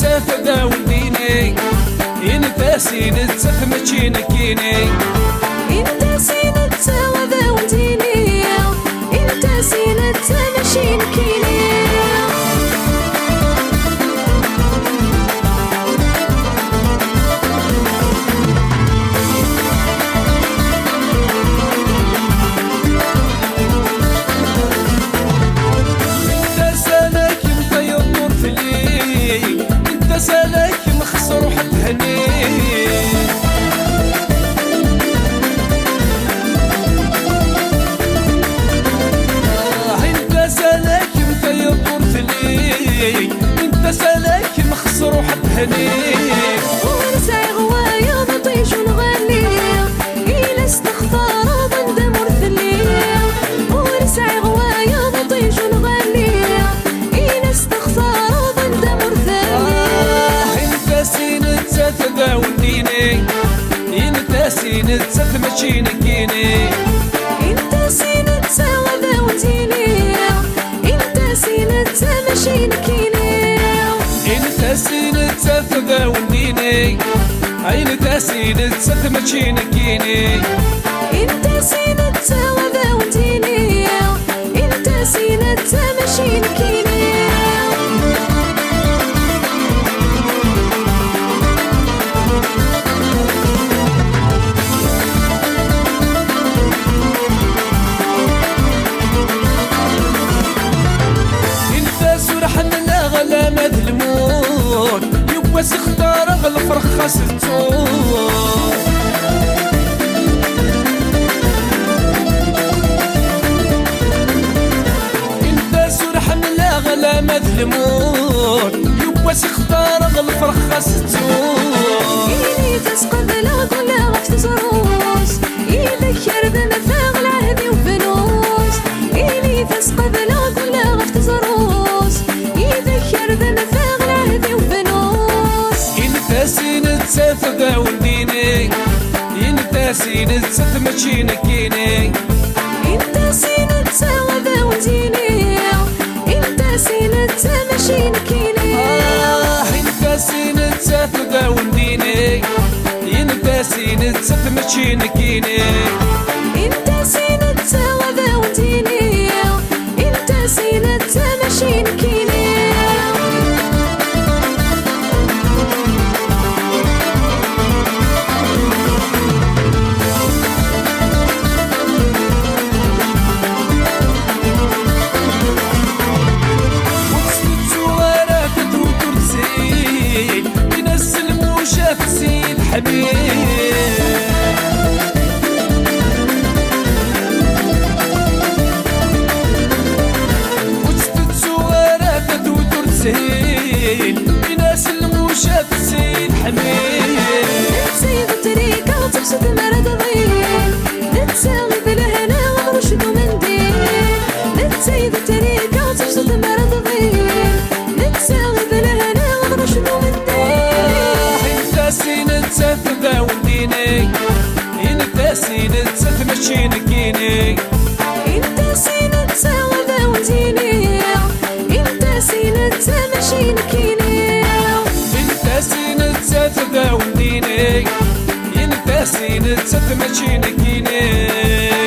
تافدا وديني انت سينت تفمتشي نكيني انت سينت تافدا وديني انت سينت تمشي نكيني سالك مخسر وحد هني انت سالك مطير فلي انت سالك مخسر وحد هني ونسعي غوايا بطيش ونغني إلا استغفار بندم ورثلي ونسعي غوايا بطيش ونغني إلا استغفار بندم تافدا وديني انت سينت تمشي نكيني انت سينت تافدا وديني انت سينت تمشي نكيني انت سينت تافدا وديني انت سينت تمشي نكيني انت سينت تافدا وديني انت سينت تمشي نكيني غلا مذلمون يبوس اختار غل ستون انت سرحان لا غلا مذلمون يبوس اختار غل ستون إلي تسقط لا كل وقت زروس يذكر بمثاق العهد وفلوس إلي تسقط لا كل وقت زروس يذكر بمثاق العهد وفلوس انت سينت تافدا وديني انت سينت تمشي نكيني انت سينت تافدا وديني انت سينت تمشي نكيني انت سينت تافدا وديني انت سينت تمشي نكيني انت سينت تافدا وديني انت سينت تمشي نكيني سيد حبيب وتسدد سوارات ودور سهيل بناس الموشات سيد حبيب تسيد الطريقة وتقصد مرض ضيل نتساوي بالهنا ونرشد منديل تسيد الطريقة وتقصد مرض ضيل نتساوي بالهنا ونرشد منديل سينت تافدا وديني انت سينت تمشي نكيني انت سينت تافدا وديني انت سينت تمشي نكيني انت سينت تافدا وديني انت سينت تمشي نكيني